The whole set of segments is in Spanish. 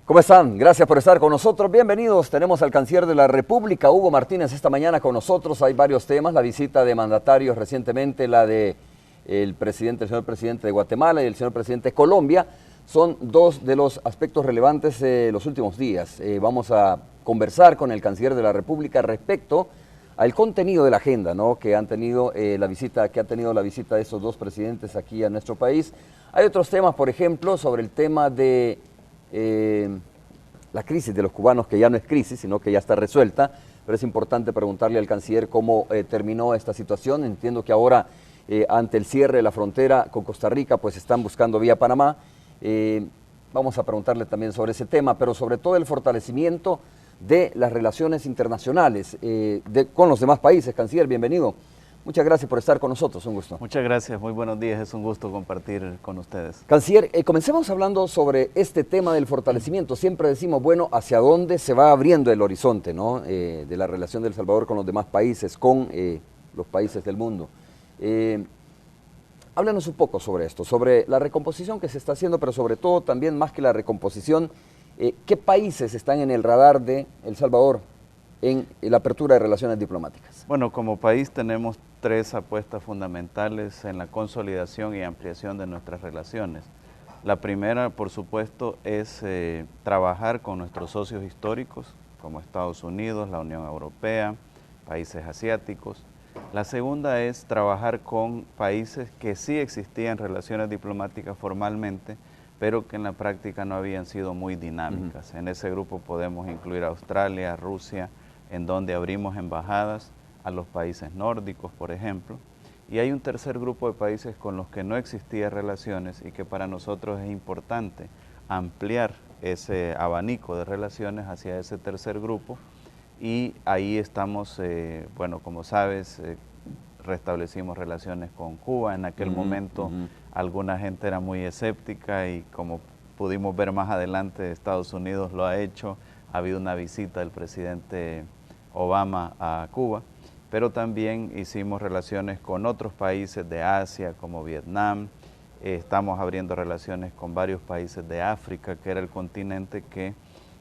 ¿Cómo están? Gracias por estar con nosotros. Bienvenidos. Tenemos al canciller de la República, Hugo Martínez, esta mañana con nosotros. Hay varios temas, la visita de mandatarios recientemente, la de el señor presidente de Guatemala y el señor presidente de Colombia. Son dos de los aspectos relevantes de los últimos días. Vamos a conversar con el canciller de la República respecto al contenido de la agenda, ¿no?, que ha tenido la visita de estos dos presidentes aquí a nuestro país. Hay otros temas, por ejemplo, sobre el tema de la crisis de los cubanos, que ya no es crisis, sino que ya está resuelta, pero es importante preguntarle al canciller cómo terminó esta situación. Entiendo que ahora, ante el cierre de la frontera con Costa Rica, pues están buscando vía Panamá. Vamos a preguntarle también sobre ese tema, pero sobre todo el fortalecimiento de las relaciones internacionales con los demás países. Canciller, bienvenido. Muchas gracias por estar con nosotros, un gusto. Muchas gracias, muy buenos días, es un gusto compartir con ustedes. Canciller, comencemos hablando sobre este tema del fortalecimiento. Siempre decimos, bueno, hacia dónde se va abriendo el horizonte, ¿no?, de la relación de El Salvador con los demás países, con los países del mundo. Háblanos un poco sobre esto, sobre la recomposición que se está haciendo, pero sobre todo también, más que la recomposición, ¿qué países están en el radar de El Salvador en la apertura de relaciones diplomáticas? Bueno, como país tenemos tres apuestas fundamentales en la consolidación y ampliación de nuestras relaciones. La primera, por supuesto, es trabajar con nuestros socios históricos, como Estados Unidos, la Unión Europea, países asiáticos. La segunda es trabajar con países que sí existían relaciones diplomáticas formalmente, pero que en la práctica no habían sido muy dinámicas. En ese grupo podemos incluir a Australia, Rusia, en donde abrimos embajadas, a los países nórdicos, por ejemplo. Y hay un tercer grupo de países con los que no existían relaciones y que para nosotros es importante ampliar ese abanico de relaciones hacia ese tercer grupo. Y ahí estamos, bueno, como sabes, restablecimos relaciones con Cuba. En aquel momento alguna gente era muy escéptica y como pudimos ver más adelante, Estados Unidos lo ha hecho. Ha habido una visita del presidente Obama a Cuba, pero también hicimos relaciones con otros países de Asia como Vietnam. Estamos abriendo relaciones con varios países de África, que era el continente que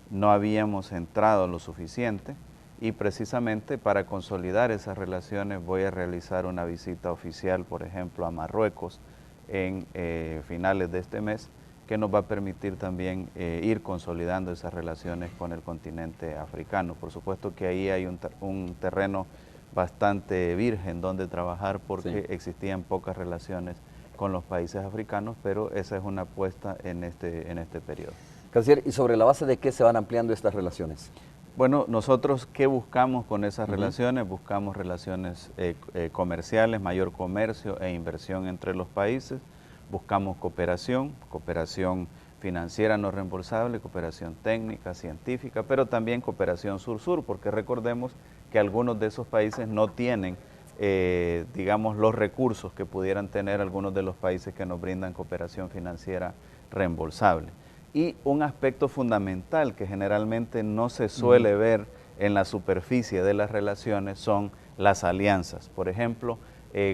no habíamos entrado lo suficiente. Y precisamente para consolidar esas relaciones voy a realizar una visita oficial, por ejemplo, a Marruecos en finales de este mes, que nos va a permitir también ir consolidando esas relaciones con el continente africano. Por supuesto que ahí hay un terreno bastante virgen donde trabajar porque existían pocas relaciones con los países africanos, pero esa es una apuesta en este periodo. Canciller, ¿y sobre la base de qué se van ampliando estas relaciones? Bueno, nosotros, ¿qué buscamos con esas relaciones? Buscamos relaciones comerciales, mayor comercio e inversión entre los países. Buscamos cooperación financiera no reembolsable, cooperación técnica, científica, pero también cooperación sur-sur, porque recordemos que algunos de esos países no tienen, digamos, los recursos que pudieran tener algunos de los países que nos brindan cooperación financiera reembolsable. Y un aspecto fundamental que generalmente no se suele ver en la superficie de las relaciones son las alianzas. Por ejemplo,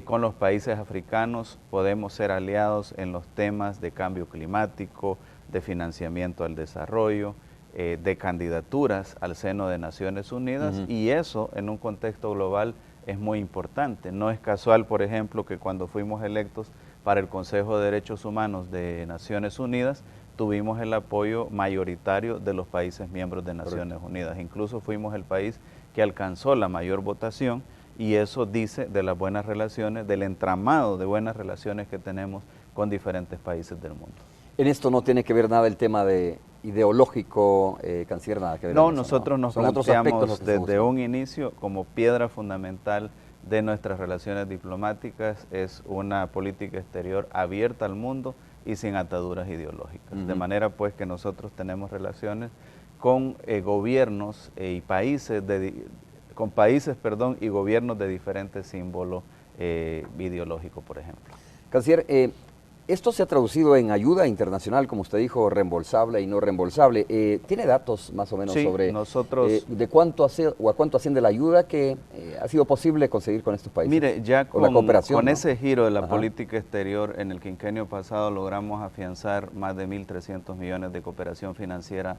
con los países africanos podemos ser aliados en los temas de cambio climático, de financiamiento al desarrollo, de candidaturas al seno de Naciones Unidas, y eso en un contexto global es muy importante. No es casual, por ejemplo, que cuando fuimos electos para el Consejo de Derechos Humanos de Naciones Unidas, tuvimos el apoyo mayoritario de los países miembros de Naciones Unidas. Incluso fuimos el país que alcanzó la mayor votación, y eso dice de las buenas relaciones, del entramado de buenas relaciones que tenemos con diferentes países del mundo. En esto no tiene que ver nada el tema de ideológico, canciller, nada que ver. No, nosotros nos planteamos desde un inicio como piedra fundamental de nuestras relaciones diplomáticas es una política exterior abierta al mundo y sin ataduras ideológicas. De manera pues que nosotros tenemos relaciones con gobiernos y países, y gobiernos de diferentes símbolos ideológicos, por ejemplo. Canciller, esto se ha traducido en ayuda internacional, como usted dijo, reembolsable y no reembolsable. ¿Tiene datos más o menos sobre de cuánto a cuánto asciende la ayuda que ha sido posible conseguir con estos países? Mire, ya con la cooperación, con ¿no? ese giro de la política exterior, en el quinquenio pasado logramos afianzar más de 1.300 millones de cooperación financiera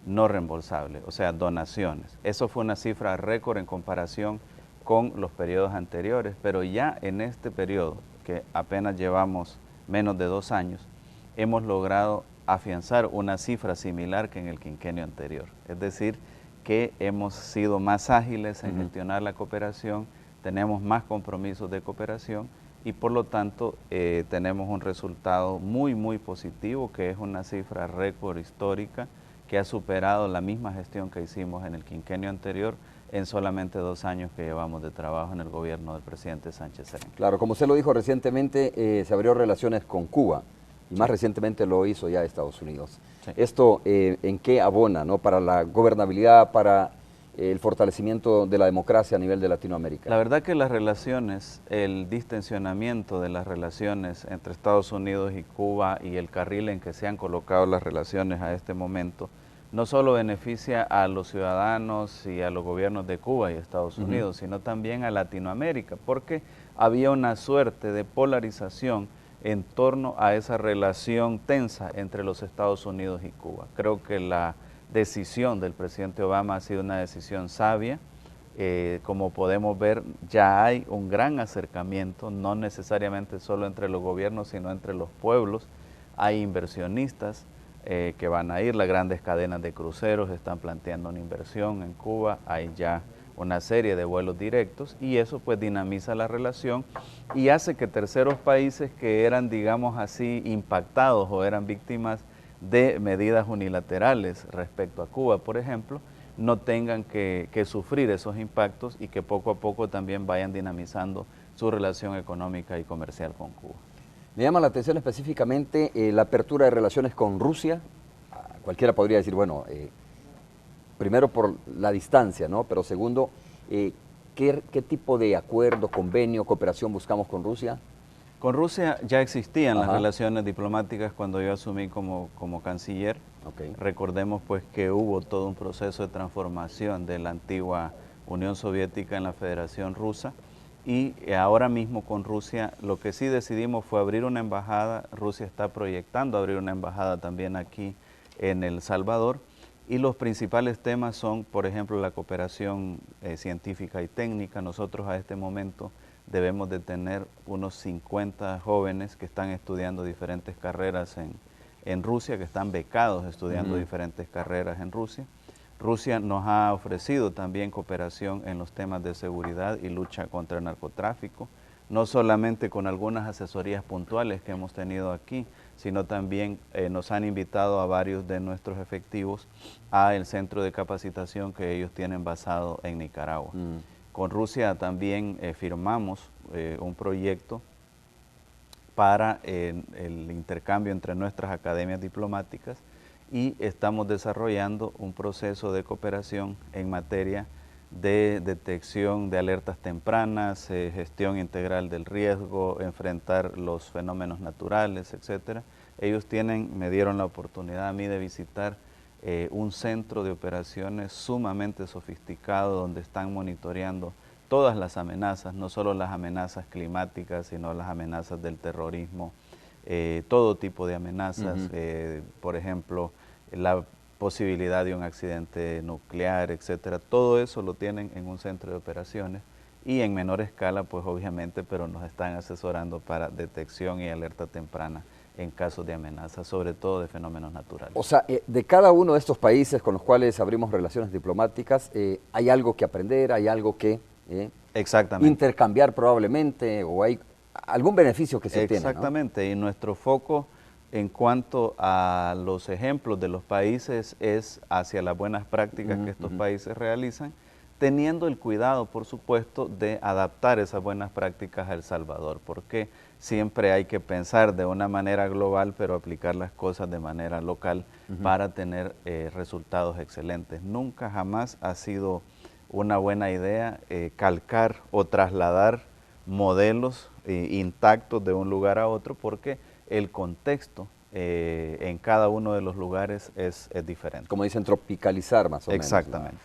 no reembolsables, o sea, donaciones. Eso fue una cifra récord en comparación con los periodos anteriores, pero ya en este periodo, que apenas llevamos menos de 2 años, hemos logrado afianzar una cifra similar que en el quinquenio anterior. Es decir, que hemos sido más ágiles en gestionar la cooperación, tenemos más compromisos de cooperación y por lo tanto tenemos un resultado muy positivo, que es una cifra récord histórica que ha superado la misma gestión que hicimos en el quinquenio anterior en solamente 2 años que llevamos de trabajo en el gobierno del presidente Sánchez Serén. Claro, como usted lo dijo recientemente, se abrió relaciones con Cuba y más recientemente lo hizo ya Estados Unidos. Sí. ¿Esto en qué abona, ¿no? Para la gobernabilidad, para el fortalecimiento de la democracia a nivel de Latinoamérica? La verdad que las relaciones, el distensionamiento de las relaciones entre Estados Unidos y Cuba y el carril en que se han colocado las relaciones a este momento, no solo beneficia a los ciudadanos y a los gobiernos de Cuba y Estados Unidos, sino también a Latinoamérica, porque había una suerte de polarización en torno a esa relación tensa entre los Estados Unidos y Cuba. Creo que la decisión del presidente Obama ha sido una decisión sabia. Como podemos ver, ya hay un gran acercamiento, no necesariamente solo entre los gobiernos, sino entre los pueblos. Hay inversionistas que van a ir, las grandes cadenas de cruceros están planteando una inversión en Cuba, hay ya una serie de vuelos directos y eso pues dinamiza la relación y hace que terceros países que eran, digamos así, impactados o eran víctimas de medidas unilaterales respecto a Cuba, por ejemplo, no tengan que sufrir esos impactos y que poco a poco también vayan dinamizando su relación económica y comercial con Cuba. Me llama la atención específicamente la apertura de relaciones con Rusia. Cualquiera podría decir, bueno, primero por la distancia, ¿no? Pero segundo, ¿qué tipo de acuerdo, convenio, cooperación buscamos con Rusia? Con Rusia ya existían las relaciones diplomáticas cuando yo asumí como canciller. Okay. Recordemos pues que hubo todo un proceso de transformación de la antigua Unión Soviética en la Federación Rusa y ahora mismo con Rusia lo que sí decidimos fue abrir una embajada. Rusia está proyectando abrir una embajada también aquí en El Salvador y los principales temas son, por ejemplo, la cooperación científica y técnica. Nosotros a este momento debemos de tener unos 50 jóvenes que están estudiando diferentes carreras en Rusia, que están becados estudiando diferentes carreras en Rusia. Rusia nos ha ofrecido también cooperación en los temas de seguridad y lucha contra el narcotráfico, no solamente con algunas asesorías puntuales que hemos tenido aquí, sino también nos han invitado a varios de nuestros efectivos al centro de capacitación que ellos tienen basado en Nicaragua. Con Rusia también firmamos un proyecto para el intercambio entre nuestras academias diplomáticas y estamos desarrollando un proceso de cooperación en materia de detección de alertas tempranas, gestión integral del riesgo, enfrentar los fenómenos naturales, etc. Ellos me dieron la oportunidad a mí de visitar un centro de operaciones sumamente sofisticado donde están monitoreando todas las amenazas, no solo las amenazas climáticas, sino las amenazas del terrorismo, todo tipo de amenazas, por ejemplo, la posibilidad de un accidente nuclear, etcétera. Todo eso lo tienen en un centro de operaciones y en menor escala, pues obviamente, pero nos están asesorando para detección y alerta temprana en casos de amenazas, sobre todo de fenómenos naturales. O sea, de cada uno de estos países con los cuales abrimos relaciones diplomáticas, hay algo que aprender, hay algo que exactamente. Intercambiar probablemente, o hay algún beneficio que se obtiene, ¿no? Exactamente, y nuestro foco en cuanto a los ejemplos de los países es hacia las buenas prácticas que estos países realizan, teniendo el cuidado, por supuesto, de adaptar esas buenas prácticas a El Salvador, porque siempre hay que pensar de una manera global, pero aplicar las cosas de manera local para tener resultados excelentes. Nunca jamás ha sido una buena idea calcar o trasladar modelos intactos de un lugar a otro, porque el contexto en cada uno de los lugares es diferente. Como dicen, tropicalizar más o menos. Exactamente.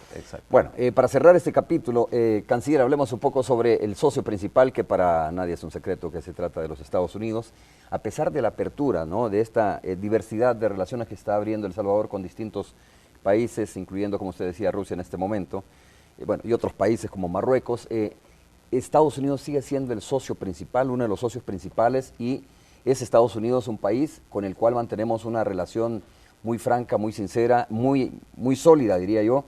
Bueno, para cerrar este capítulo, canciller, hablemos un poco sobre el socio principal, que para nadie es un secreto que se trata de los Estados Unidos. A pesar de la apertura, ¿no?, de esta diversidad de relaciones que está abriendo El Salvador con distintos países, incluyendo, como usted decía, Rusia en este momento, bueno, y otros países como Marruecos, Estados Unidos sigue siendo el socio principal, uno de los socios principales, y es Estados Unidos un país con el cual mantenemos una relación muy franca, muy sincera, muy sólida, diría yo.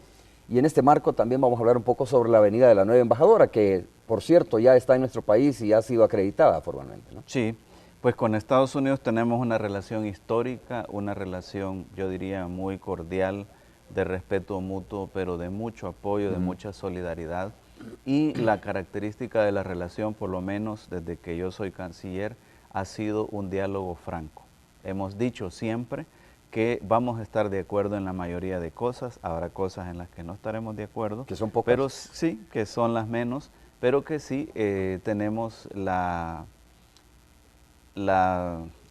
Y en este marco también vamos a hablar un poco sobre la venida de la nueva embajadora, que por cierto ya está en nuestro país y ha sido acreditada formalmente, ¿no? Sí, pues con Estados Unidos tenemos una relación histórica, una relación, yo diría, muy cordial, de respeto mutuo, pero de mucho apoyo, de mucha solidaridad. Y la característica de la relación, por lo menos desde que yo soy canciller, ha sido un diálogo franco. Hemos dicho siempre que vamos a estar de acuerdo en la mayoría de cosas, habrá cosas en las que no estaremos de acuerdo. Que son pocas. Pero sí, que son las menos, pero que sí tenemos la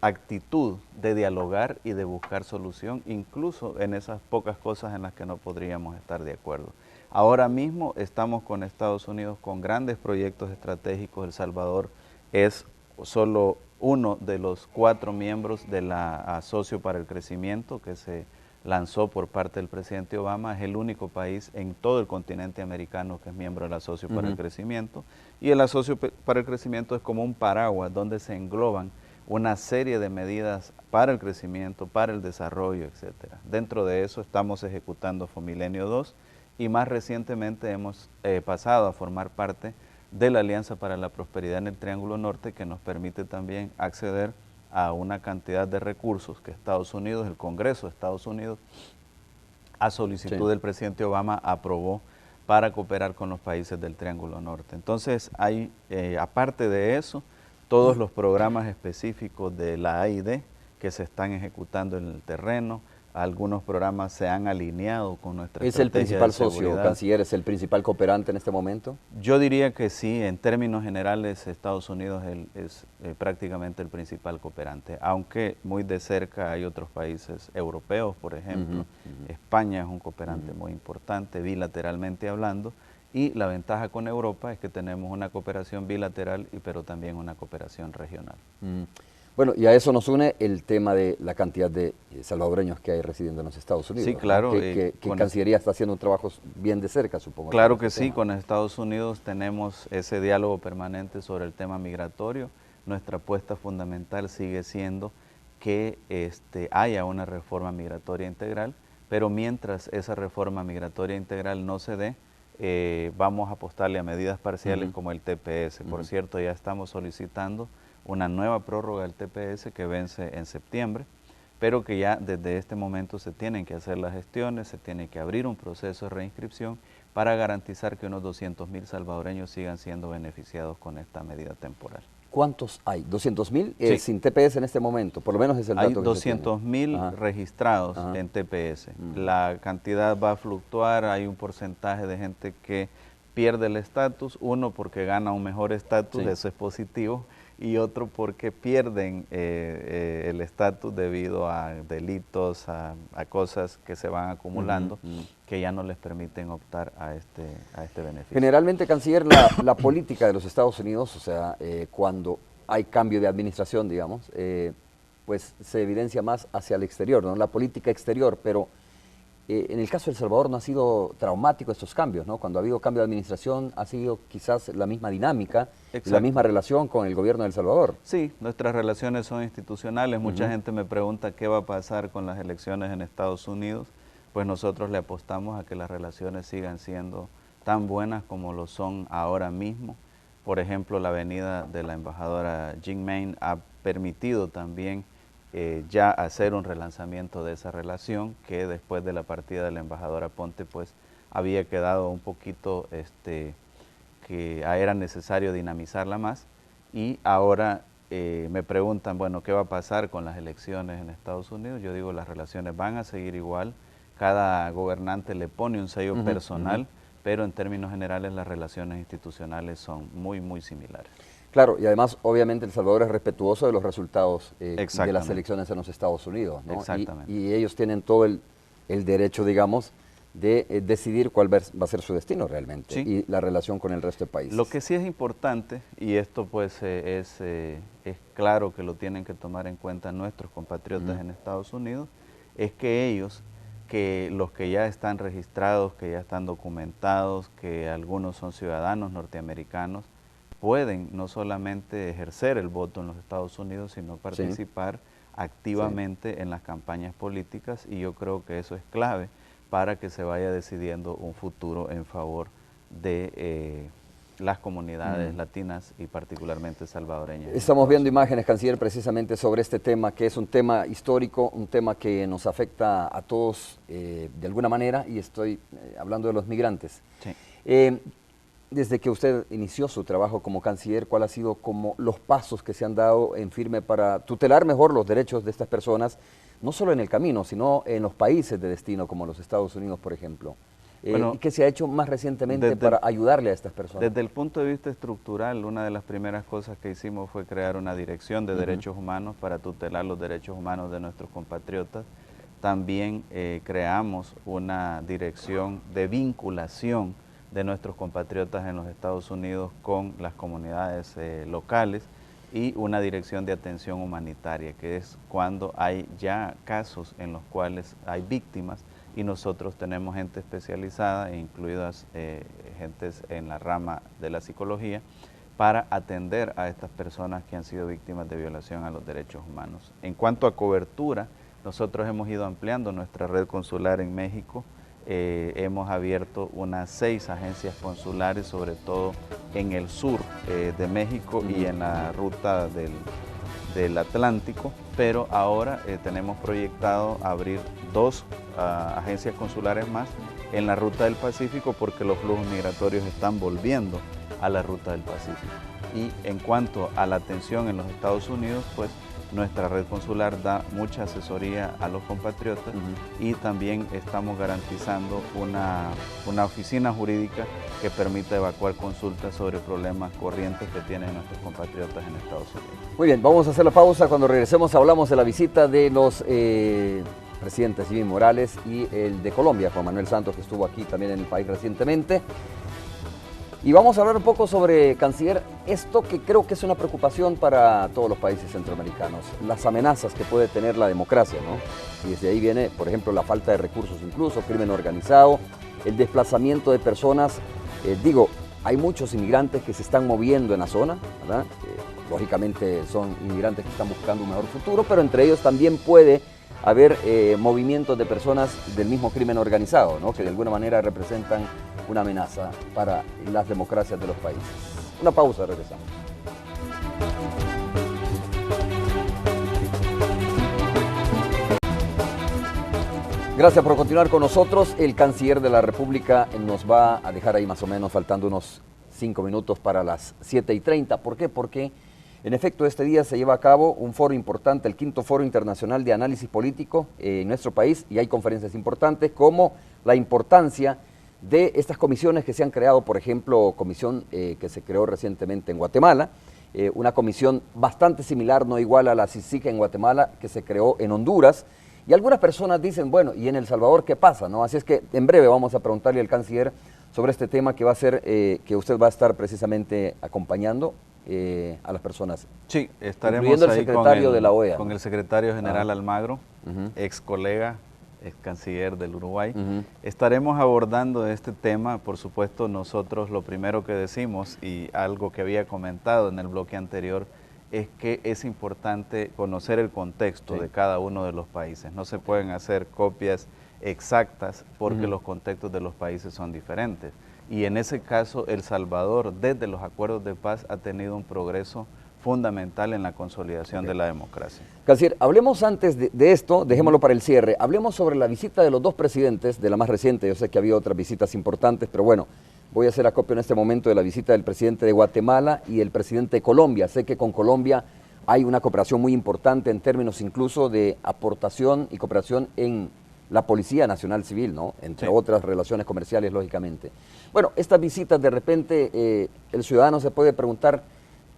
actitud de dialogar y de buscar solución, incluso en esas pocas cosas en las que no podríamos estar de acuerdo. Ahora mismo estamos con Estados Unidos con grandes proyectos estratégicos. El Salvador es solo uno de los 4 miembros de la Socio para el Crecimiento que se lanzó por parte del presidente Obama. Es el único país en todo el continente americano que es miembro de la Socio para el Crecimiento. Y el Socio para el Crecimiento es como un paraguas donde se engloban una serie de medidas para el crecimiento, para el desarrollo, etc. Dentro de eso estamos ejecutando Fomilenio 2 y más recientemente hemos pasado a formar parte de la Alianza para la Prosperidad en el Triángulo Norte, que nos permite también acceder a una cantidad de recursos que Estados Unidos, el Congreso de Estados Unidos, a solicitud del presidente Obama, aprobó para cooperar con los países del Triángulo Norte. Entonces, hay, aparte de eso, todos los programas específicos de la AID que se están ejecutando en el terreno. Algunos programas se han alineado con nuestra estrategia de seguridad. ¿Es el principal socio, canciller, es el principal cooperante en este momento? Yo diría que sí, en términos generales Estados Unidos es prácticamente el principal cooperante, aunque muy de cerca hay otros países europeos, por ejemplo. España es un cooperante muy importante, bilateralmente hablando, y la ventaja con Europa es que tenemos una cooperación bilateral, pero también una cooperación regional. Bueno, y a eso nos une el tema de la cantidad de salvadoreños que hay residiendo en los Estados Unidos. Sí, claro. Que Cancillería está haciendo un trabajo bien de cerca, supongo. Claro que sí, con Estados Unidos tenemos ese diálogo permanente sobre el tema migratorio. Nuestra apuesta fundamental sigue siendo que haya una reforma migratoria integral, pero mientras esa reforma migratoria integral no se dé, vamos a apostarle a medidas parciales como el TPS. Por cierto, ya estamos solicitando una nueva prórroga del TPS que vence en septiembre, pero que ya desde este momento se tienen que hacer las gestiones, se tiene que abrir un proceso de reinscripción para garantizar que unos 200.000 salvadoreños sigan siendo beneficiados con esta medida temporal. ¿Cuántos hay? ¿200.000 sin TPS en este momento? Por lo menos es el dato que se tiene. Hay 200.000 registrados en TPS. La cantidad va a fluctuar, hay un porcentaje de gente que pierde el estatus, uno porque gana un mejor estatus, eso es positivo, y otro porque pierden el estatus debido a delitos, a cosas que se van acumulando, que ya no les permiten optar a este beneficio. Generalmente, canciller, la política de los Estados Unidos, o sea, cuando hay cambio de administración, digamos, pues se evidencia más hacia el exterior, ¿no? La política exterior, pero en el caso de El Salvador no ha sido traumático estos cambios, ¿no? Cuando ha habido cambio de administración ha sido quizás la misma dinámica, la misma relación con el gobierno de El Salvador. Sí, nuestras relaciones son institucionales. Mucha gente me pregunta qué va a pasar con las elecciones en Estados Unidos. Pues nosotros le apostamos a que las relaciones sigan siendo tan buenas como lo son ahora mismo. Por ejemplo, la venida de la embajadora Jean Main ha permitido también ya hacer un relanzamiento de esa relación, que después de la partida de la embajadora Ponte pues había quedado un poquito que era necesario dinamizarla más. Y ahora me preguntan, bueno, ¿qué va a pasar con las elecciones en Estados Unidos? Yo digo, las relaciones van a seguir igual, cada gobernante le pone un sello personal, pero en términos generales las relaciones institucionales son muy, muy similares. Claro, y además, obviamente, El Salvador es respetuoso de los resultados de las elecciones en los Estados Unidos, ¿no? Exactamente. Y ellos tienen todo el derecho, digamos, de decidir cuál va a ser su destino realmente y la relación con el resto de países. Lo que sí es importante, y esto pues es claro que lo tienen que tomar en cuenta nuestros compatriotas en Estados Unidos, es que ellos que los que ya están registrados, que ya están documentados, que algunos son ciudadanos norteamericanos, pueden no solamente ejercer el voto en los Estados Unidos, sino participar activamente en las campañas políticas, y yo creo que eso es clave para que se vaya decidiendo un futuro en favor de las comunidades latinas y particularmente salvadoreñas. Estamos viendo imágenes, canciller, precisamente sobre este tema, que es un tema histórico, un tema que nos afecta a todos de alguna manera, y estoy hablando de los migrantes. Sí. Desde que usted inició su trabajo como canciller, ¿cuál ha sido como los pasos que se han dado en firme para tutelar mejor los derechos de estas personas, no solo en el camino, sino en los países de destino, como los Estados Unidos, por ejemplo? Bueno, ¿Qué se ha hecho más recientemente para ayudarle a estas personas? Desde el punto de vista estructural, una de las primeras cosas que hicimos fue crear una dirección de derechos humanos para tutelar los derechos humanos de nuestros compatriotas. También creamos una dirección de vinculación de nuestros compatriotas en los Estados Unidos con las comunidades locales, y una dirección de atención humanitaria, que es cuando hay ya casos en los cuales hay víctimas y nosotros tenemos gente especializada, incluidas gentes en la rama de la psicología, para atender a estas personas que han sido víctimas de violación a los derechos humanos. En cuanto a cobertura, nosotros hemos ido ampliando nuestra red consular en México. Hemos abierto unas 6 agencias consulares, sobre todo en el sur de México y en la ruta del Atlántico, pero ahora tenemos proyectado abrir 2 agencias consulares más en la ruta del Pacífico, porque los flujos migratorios están volviendo a la ruta del Pacífico. Y en cuanto a la atención en los Estados Unidos, pues nuestra red consular da mucha asesoría a los compatriotas, y también estamos garantizando una oficina jurídica que permita evacuar consultas sobre problemas corrientes que tienen nuestros compatriotas en Estados Unidos. Muy bien, vamos a hacer la pausa. Cuando regresemos hablamos de la visita de los presidentes Jimmy Morales y el de Colombia, Juan Manuel Santos, que estuvo aquí también en el país recientemente. Y vamos a hablar un poco sobre, canciller, esto que creo que es una preocupación para todos los países centroamericanos, las amenazas que puede tener la democracia, ¿no? Y desde ahí viene, por ejemplo, la falta de recursos incluso, crimen organizado, el desplazamiento de personas. Hay muchos inmigrantes que se están moviendo en la zona, ¿verdad? Lógicamente son inmigrantes que están buscando un mejor futuro, pero entre ellos también puede haber movimientos de personas del mismo crimen organizado, ¿no? Que de alguna manera representan una amenaza para las democracias de los países. Una pausa, regresamos. Gracias por continuar con nosotros. El canciller de la República nos va a dejar ahí más o menos faltando unos 5 minutos para las 7:30. ¿Por qué? Porque en efecto este día se lleva a cabo un foro importante, el 5º Foro Internacional de Análisis Político en nuestro país, y hay conferencias importantes como la importancia de estas comisiones que se han creado, por ejemplo, comisión que se creó recientemente en Guatemala, una comisión bastante similar, no igual a la CICIG en Guatemala, que se creó en Honduras, y algunas personas dicen, bueno, ¿y en El Salvador qué pasa, no? Así es que en breve vamos a preguntarle al canciller sobre este tema que va a ser, que usted va a estar precisamente acompañando a las personas. Sí, estaremos incluyendo ahí el secretario de la OEA, con ¿no? el secretario general Almagro, ex colega, ex canciller del Uruguay. Estaremos abordando este tema. Por supuesto, nosotros lo primero que decimos, y algo que había comentado en el bloque anterior, es que es importante conocer el contexto de cada uno de los países. No se pueden hacer copias exactas porque los contextos de los países son diferentes. Y en ese caso, El Salvador, desde los acuerdos de paz, ha tenido un progreso fundamental en la consolidación de la democracia. Canciller, hablemos antes de esto, dejémoslo para el cierre, hablemos sobre la visita de los 2 presidentes, de la más reciente. Yo sé que había otras visitas importantes, pero bueno, voy a hacer acopio en este momento de la visita del presidente de Guatemala y el presidente de Colombia. Sé que con Colombia hay una cooperación muy importante en términos incluso de aportación y cooperación en la Policía Nacional Civil, ¿no? Entre otras relaciones comerciales, lógicamente. Bueno, estas visitas, de repente, el ciudadano se puede preguntar,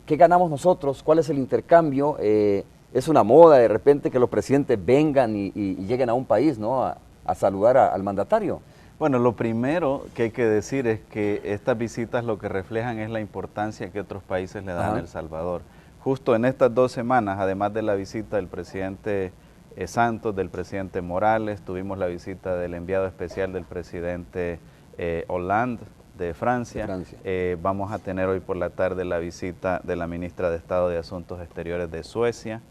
¿qué ganamos nosotros? ¿Cuál es el intercambio? Es una moda de repente que los presidentes vengan y lleguen a un país, ¿no? A saludar al mandatario. Bueno, lo primero que hay que decir es que estas visitas lo que reflejan es la importancia que otros países le dan a El Salvador. Justo en estas 2 semanas, además de la visita del presidente Santos, del presidente Morales, tuvimos la visita del enviado especial del presidente Hollande de Francia. Vamos a tener hoy por la tarde la visita de la ministra de Estado de Asuntos Exteriores de Suecia.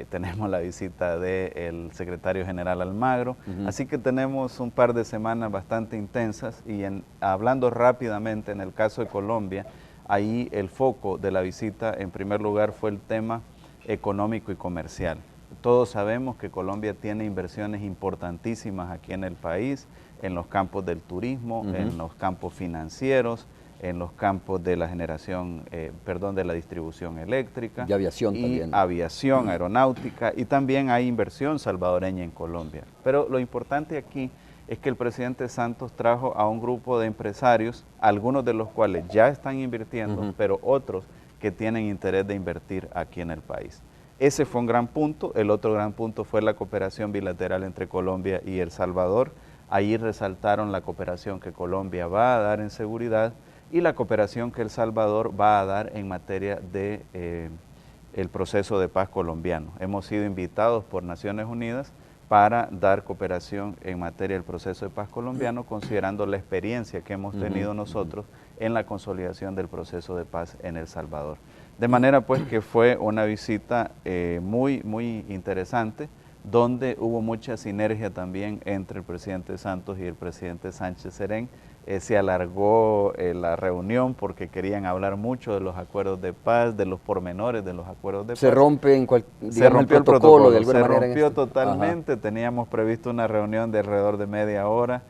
Tenemos la visita del secretario general Almagro, así que tenemos un par de semanas bastante intensas y hablando rápidamente en el caso de Colombia, ahí el foco de la visita en primer lugar fue el tema económico y comercial. Todos sabemos que Colombia tiene inversiones importantísimas aquí en el país, en los campos del turismo, en los campos financieros, en los campos de la generación, de la distribución eléctrica. Y aviación también. Aviación, aeronáutica, y también hay inversión salvadoreña en Colombia. Pero lo importante aquí es que el presidente Santos trajo a un grupo de empresarios, algunos de los cuales ya están invirtiendo, pero otros que tienen interés de invertir aquí en el país. Ese fue un gran punto. El otro gran punto fue la cooperación bilateral entre Colombia y El Salvador. Ahí resaltaron la cooperación que Colombia va a dar en seguridad y la cooperación que El Salvador va a dar en materia de el proceso de paz colombiano. Hemos sido invitados por Naciones Unidas para dar cooperación en materia del proceso de paz colombiano, considerando la experiencia que hemos tenido nosotros en la consolidación del proceso de paz en El Salvador. De manera pues que fue una visita muy interesante, donde hubo mucha sinergia también entre el presidente Santos y el presidente Sánchez Serén. Se alargó la reunión porque querían hablar mucho de los acuerdos de paz, de los pormenores de los acuerdos de paz. Se rompe se rompió el protocolo, de alguna manera. Se rompió totalmente. Teníamos previsto una reunión de alrededor de media hora.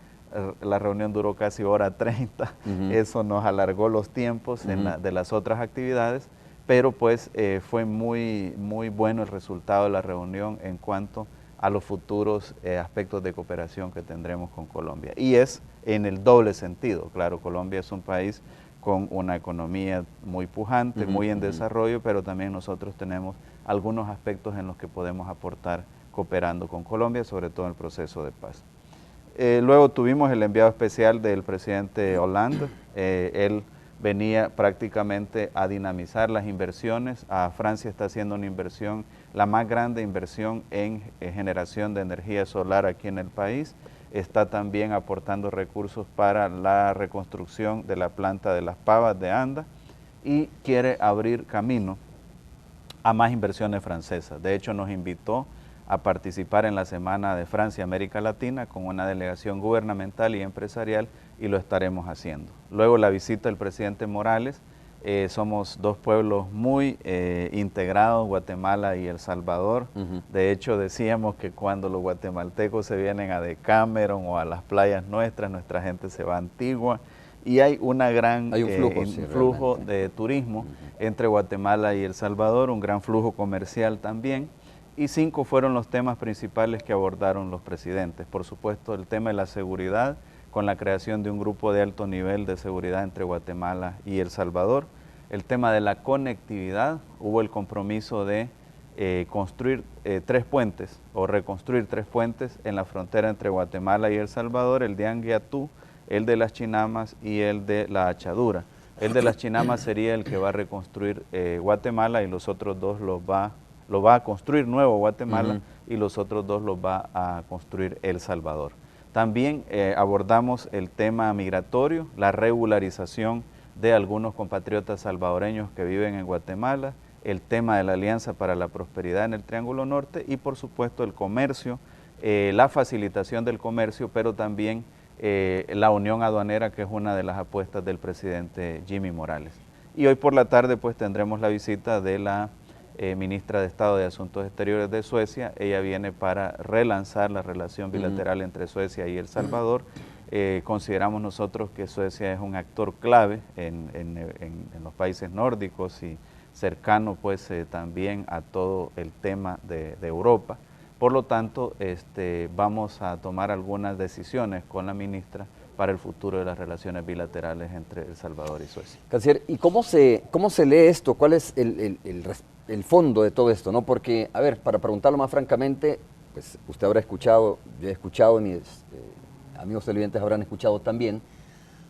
La reunión duró casi hora 30. Eso nos alargó los tiempos de las otras actividades, pero pues fue muy bueno el resultado de la reunión en cuanto a los futuros aspectos de cooperación que tendremos con Colombia. Y es en el doble sentido. Claro, Colombia es un país con una economía muy pujante, muy en desarrollo, pero también nosotros tenemos algunos aspectos en los que podemos aportar cooperando con Colombia, sobre todo en el proceso de paz. Luego tuvimos el enviado especial del presidente Hollande. Él venía prácticamente a dinamizar las inversiones. Francia está haciendo una inversión, la más grande inversión en generación de energía solar aquí en el país. Está también aportando recursos para la reconstrucción de la planta de las pavas de Anda y quiere abrir camino a más inversiones francesas. De hecho, nos invitó a participar en la Semana de Francia América Latina con una delegación gubernamental y empresarial, y lo estaremos haciendo. Luego la visita del presidente Morales. Somos dos pueblos muy integrados, Guatemala y El Salvador. De hecho, decíamos que cuando los guatemaltecos se vienen a Decameron o a las playas nuestras, nuestra gente se va a Antigua, y hay un flujo de turismo entre Guatemala y El Salvador, un gran flujo comercial también, y 5 fueron los temas principales que abordaron los presidentes. Por supuesto, el tema de la seguridad, con la creación de un grupo de alto nivel de seguridad entre Guatemala y El Salvador. El tema de la conectividad, hubo el compromiso de construir 3 puentes o reconstruir 3 puentes en la frontera entre Guatemala y El Salvador, el de Anguiatú, el de Las Chinamas y el de La Achadura. El de Las Chinamas sería el que va a reconstruir Guatemala, y los otros 2 lo va a construir nuevo Guatemala, y los otros 2 los va a construir El Salvador. También abordamos el tema migratorio, la regularización de algunos compatriotas salvadoreños que viven en Guatemala, el tema de la Alianza para la Prosperidad en el Triángulo Norte y por supuesto el comercio, la facilitación del comercio, pero también la unión aduanera, que es una de las apuestas del presidente Jimmy Morales. Y hoy por la tarde pues tendremos la visita de la ministra de Estado de Asuntos Exteriores de Suecia. Ella viene para relanzar la relación bilateral entre Suecia y El Salvador. Consideramos nosotros que Suecia es un actor clave en los países nórdicos y cercano pues también a todo el tema de Europa. Por lo tanto, vamos a tomar algunas decisiones con la ministra para el futuro de las relaciones bilaterales entre El Salvador y Suecia. Canciller, ¿y cómo se lee esto? ¿Cuál es el fondo de todo esto? ¿No? Porque, a ver, para preguntarlo más francamente, pues usted habrá escuchado, yo he escuchado, mis amigos televidentes habrán escuchado también,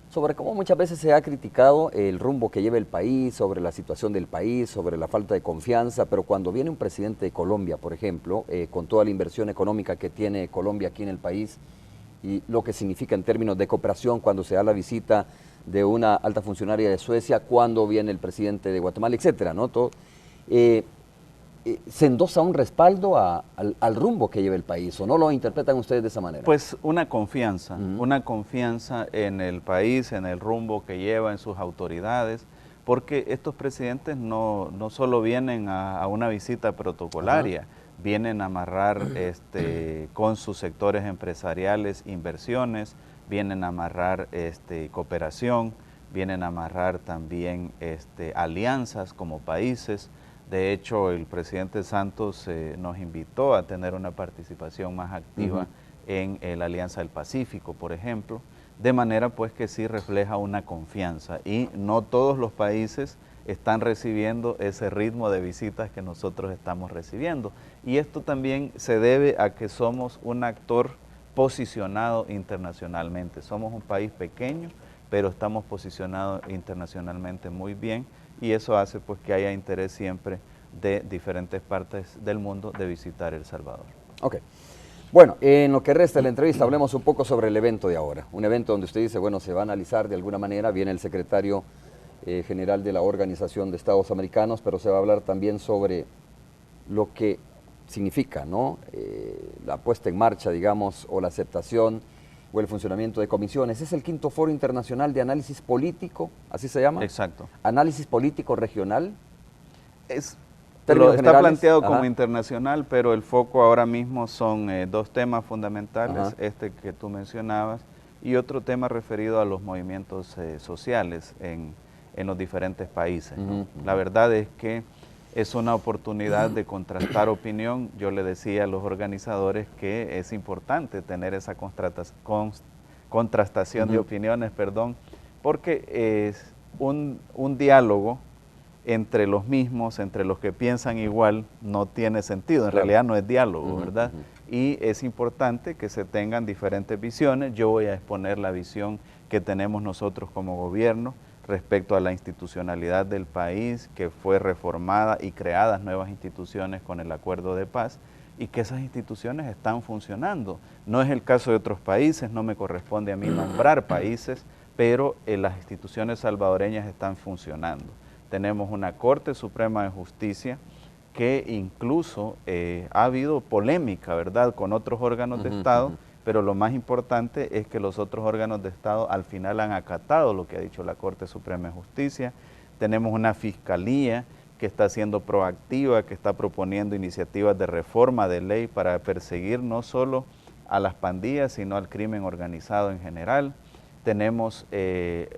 sobre cómo muchas veces se ha criticado el rumbo que lleva el país, sobre la situación del país, sobre la falta de confianza, pero cuando viene un presidente de Colombia, por ejemplo, con toda la inversión económica que tiene Colombia aquí en el país y lo que significa en términos de cooperación cuando se da la visita de una alta funcionaria de Suecia, cuando viene el presidente de Guatemala, etcétera, ¿no? Todo, ¿se endosa un respaldo al rumbo que lleva el país o no lo interpretan ustedes de esa manera? Pues una confianza en el país, en el rumbo que lleva, en sus autoridades, porque estos presidentes no solo vienen a una visita protocolaria, vienen a amarrar con sus sectores empresariales inversiones, vienen a amarrar cooperación, vienen a amarrar también alianzas como países. De hecho, el presidente Santos nos invitó a tener una participación más activa en la Alianza del Pacífico, por ejemplo, de manera pues que sí refleja una confianza y no todos los países están recibiendo ese ritmo de visitas que nosotros estamos recibiendo. Y esto también se debe a que somos un actor posicionado internacionalmente. Somos un país pequeño, pero estamos posicionados internacionalmente muy bien y eso hace pues que haya interés siempre de diferentes partes del mundo de visitar El Salvador. Ok. Bueno, en lo que resta de la entrevista hablemos un poco sobre el evento de ahora. Un evento donde usted dice, bueno, se va a analizar de alguna manera, viene el secretario general de la Organización de Estados Americanos, pero se va a hablar también sobre lo que significa, ¿no? La puesta en marcha, digamos, o la aceptación o el funcionamiento de comisiones. Es el quinto Foro Internacional de Análisis Político, ¿así se llama? Exacto. Análisis Político Regional. Está planteado como internacional, pero el foco ahora mismo son dos temas fundamentales, este que tú mencionabas, y otro tema referido a los movimientos sociales en los diferentes países, ¿no? La verdad es que es una oportunidad de contrastar opinión. Yo le decía a los organizadores que es importante tener esa contrastación de opiniones, porque es un diálogo entre los mismos, entre los que piensan igual, no tiene sentido, en realidad no es diálogo, ¿verdad? Y es importante que se tengan diferentes visiones. Yo voy a exponer la visión que tenemos nosotros como gobierno respecto a la institucionalidad del país, que fue reformada y creadas nuevas instituciones con el acuerdo de paz, y que esas instituciones están funcionando. No es el caso de otros países, no me corresponde a mí nombrar países, pero las instituciones salvadoreñas están funcionando. Tenemos una Corte Suprema de Justicia que incluso ha habido polémica, ¿verdad?, con otros órganos de Estado, pero lo más importante es que los otros órganos de Estado al final han acatado lo que ha dicho la Corte Suprema de Justicia. Tenemos una Fiscalía que está siendo proactiva, que está proponiendo iniciativas de reforma de ley para perseguir no solo a las pandillas, sino al crimen organizado en general. Tenemos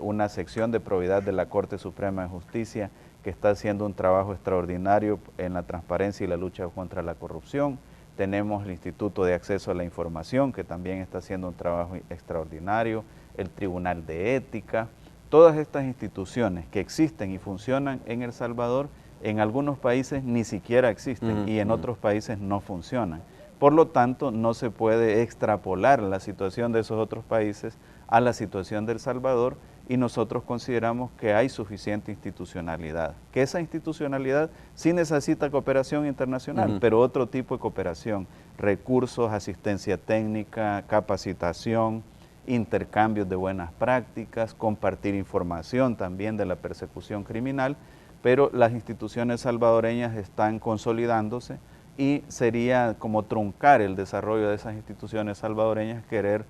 una sección de probidad de la Corte Suprema de Justicia que está haciendo un trabajo extraordinario en la transparencia y la lucha contra la corrupción. Tenemos el Instituto de Acceso a la Información, que también está haciendo un trabajo extraordinario, el Tribunal de Ética. Todas estas instituciones que existen y funcionan en El Salvador, en algunos países ni siquiera existen y en otros países no funcionan. Por lo tanto, no se puede extrapolar la situación de esos otros países a la situación de El Salvador, y nosotros consideramos que hay suficiente institucionalidad, que esa institucionalidad sí necesita cooperación internacional, pero otro tipo de cooperación, recursos, asistencia técnica, capacitación, intercambios de buenas prácticas, compartir información también de la persecución criminal, pero las instituciones salvadoreñas están consolidándose y sería como truncar el desarrollo de esas instituciones salvadoreñas querer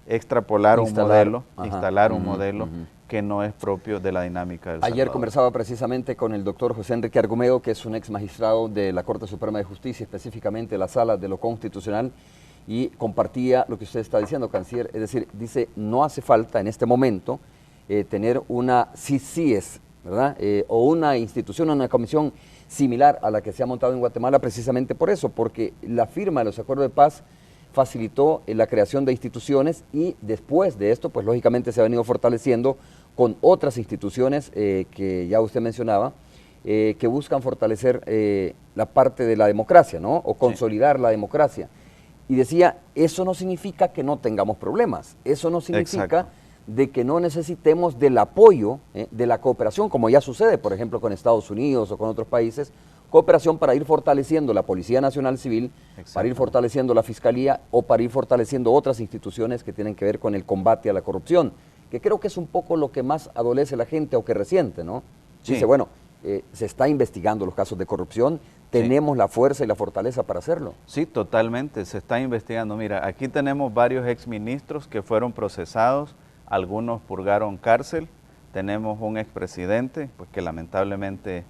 extrapolar un modelo, instalar un modelo que no es propio de la dinámica del Salvador. Ayer conversaba precisamente con el doctor José Enrique Argumedo, que es un ex magistrado de la Corte Suprema de Justicia, específicamente la Sala de lo Constitucional, y compartía lo que usted está diciendo, canciller, es decir, dice, no hace falta en este momento tener una CICIES, ¿verdad? O una institución, una comisión similar a la que se ha montado en Guatemala, precisamente por eso, porque la firma de los acuerdos de paz facilitó la creación de instituciones y después de esto, pues lógicamente se ha venido fortaleciendo con otras instituciones que ya usted mencionaba, que buscan fortalecer la parte de la democracia, ¿no? O consolidar la democracia. Y decía, eso no significa que no tengamos problemas, eso no significa de que no necesitemos del apoyo, de la cooperación, como ya sucede, por ejemplo, con Estados Unidos o con otros países, cooperación para ir fortaleciendo la Policía Nacional Civil, para ir fortaleciendo la Fiscalía o para ir fortaleciendo otras instituciones que tienen que ver con el combate a la corrupción, que creo que es un poco lo que más adolece la gente o que resiente, ¿no? Sí. Dice, bueno, se está investigando los casos de corrupción, tenemos la fuerza y la fortaleza para hacerlo. Sí, totalmente, se está investigando. Mira, aquí tenemos varios exministros que fueron procesados, algunos purgaron cárcel, tenemos un expresidente pues, que lamentablemente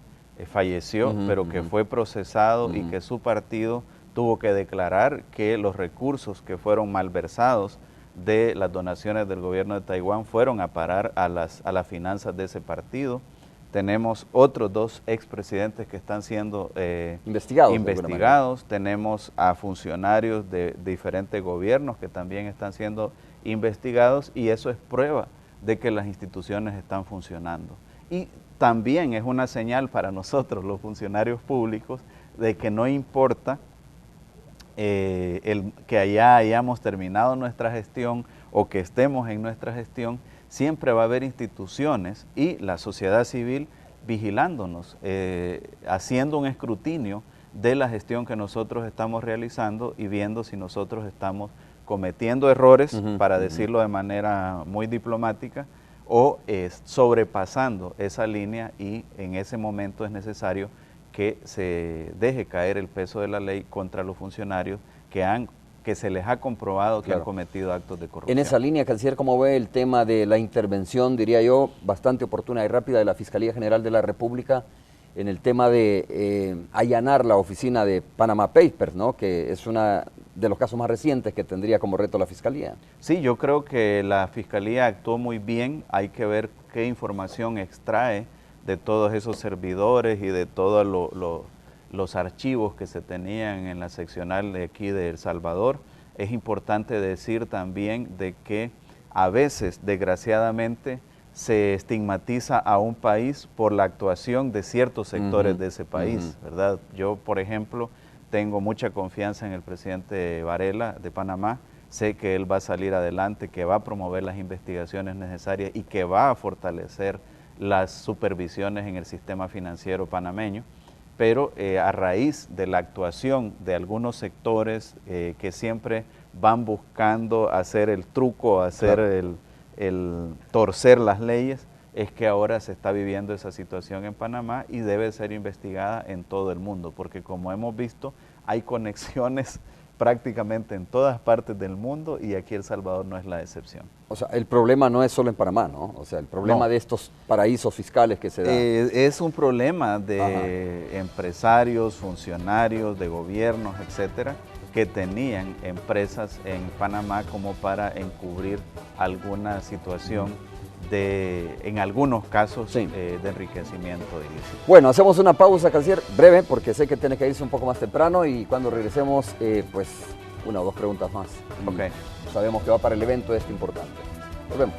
falleció, pero que fue procesado y que su partido tuvo que declarar que los recursos que fueron malversados de las donaciones del gobierno de Taiwán fueron a parar a las finanzas de ese partido. Tenemos otros 2 expresidentes que están siendo investigados. Tenemos a funcionarios de diferentes gobiernos que también están siendo investigados y eso es prueba de que las instituciones están funcionando. Y también es una señal para nosotros, los funcionarios públicos, de que no importa que allá hayamos terminado nuestra gestión o que estemos en nuestra gestión, siempre va a haber instituciones y la sociedad civil vigilándonos, haciendo un escrutinio de la gestión que nosotros estamos realizando y viendo si nosotros estamos cometiendo errores, para decirlo de manera muy diplomática, o sobrepasando esa línea y en ese momento es necesario que se deje caer el peso de la ley contra los funcionarios que se les ha comprobado que han cometido actos de corrupción. En esa línea, canciller, ¿cómo ve el tema de la intervención, diría yo, bastante oportuna y rápida de la Fiscalía General de la República en el tema de allanar la oficina de Panama Papers, ¿no? Que es uno de los casos más recientes que tendría como reto la Fiscalía? Sí, yo creo que la Fiscalía actuó muy bien, hay que ver qué información extrae de todos esos servidores y de todos los archivos que se tenían en la seccional de aquí de El Salvador. Es importante decir también de que a veces, desgraciadamente, se estigmatiza a un país por la actuación de ciertos sectores de ese país, ¿verdad? Yo, por ejemplo, tengo mucha confianza en el presidente Varela de Panamá, sé que él va a salir adelante, que va a promover las investigaciones necesarias y que va a fortalecer las supervisiones en el sistema financiero panameño, pero a raíz de la actuación de algunos sectores que siempre van buscando hacer el truco, hacer el torcer las leyes, es que ahora se está viviendo esa situación en Panamá y debe ser investigada en todo el mundo, porque como hemos visto, hay conexiones prácticamente en todas partes del mundo y aquí El Salvador no es la excepción. O sea, el problema no es solo en Panamá, ¿no? O sea, el problema de estos paraísos fiscales que se dan. Es un problema de empresarios, funcionarios, de gobiernos, etcétera, que tenían empresas en Panamá como para encubrir alguna situación en algunos casos de enriquecimiento ilícito. Bueno, hacemos una pausa, canciller, breve, porque sé que tiene que irse un poco más temprano y cuando regresemos, pues, 1 o 2 preguntas más. Okay. Sabemos que va para el evento este importante. Nos vemos.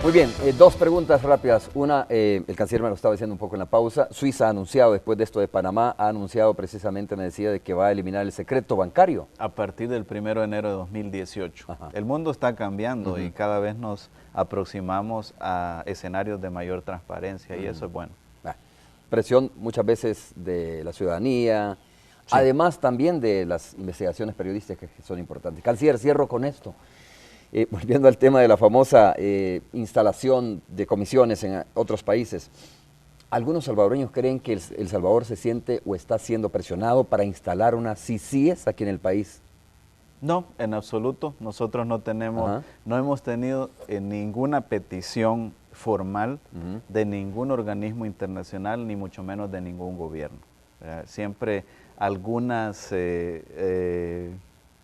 Muy bien, 2 preguntas rápidas. Una, el canciller me lo estaba diciendo un poco en la pausa. Suiza ha anunciado, después de esto de Panamá, ha anunciado precisamente, me decía, de que va a eliminar el secreto bancario. A partir del 1 de enero de 2018. El mundo está cambiando y cada vez nos aproximamos a escenarios de mayor transparencia y eso es bueno. Presión muchas veces de la ciudadanía, además también de las investigaciones periodísticas que son importantes. Canciller, cierro con esto. Volviendo al tema de la famosa instalación de comisiones en otros países, algunos salvadoreños creen que El Salvador se siente o está siendo presionado para instalar unas CICIES aquí en el país. No, en absoluto. Nosotros no hemos tenido ninguna petición formal de ningún organismo internacional, ni mucho menos de ningún gobierno. Siempre algunos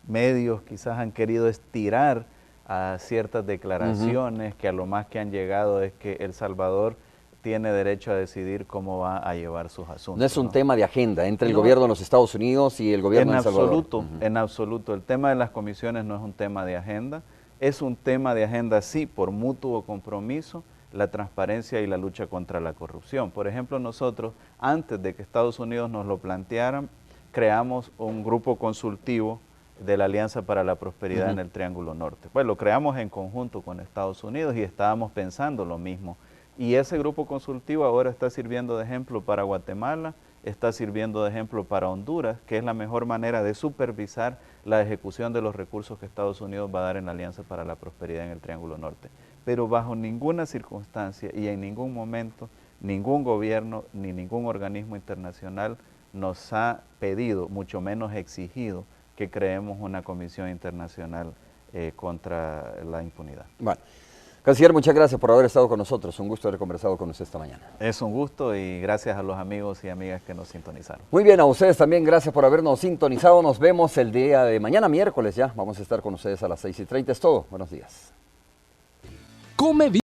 medios quizás han querido estirar a ciertas declaraciones que a lo más que han llegado es que El Salvador tiene derecho a decidir cómo va a llevar sus asuntos. No es un tema de agenda entre el gobierno de los Estados Unidos y el gobierno de El Salvador. En absoluto. El tema de las comisiones no es un tema de agenda. Es un tema de agenda, sí, por mutuo compromiso la transparencia y la lucha contra la corrupción. Por ejemplo, nosotros, antes de que Estados Unidos nos lo plantearan, creamos un grupo consultivo de la Alianza para la Prosperidad en el Triángulo Norte. Pues lo creamos en conjunto con Estados Unidos y estábamos pensando lo mismo. Y ese grupo consultivo ahora está sirviendo de ejemplo para Guatemala, está sirviendo de ejemplo para Honduras, que es la mejor manera de supervisar la ejecución de los recursos que Estados Unidos va a dar en la Alianza para la Prosperidad en el Triángulo Norte. Pero bajo ninguna circunstancia y en ningún momento, ningún gobierno ni ningún organismo internacional nos ha pedido, mucho menos exigido, que creemos una comisión internacional contra la impunidad. Bueno, canciller, muchas gracias por haber estado con nosotros. Un gusto haber conversado con usted esta mañana. Es un gusto y gracias a los amigos y amigas que nos sintonizaron. Muy bien, a ustedes también gracias por habernos sintonizado. Nos vemos el día de mañana, miércoles ya. Vamos a estar con ustedes a las 6:30. Es todo. Buenos días. Come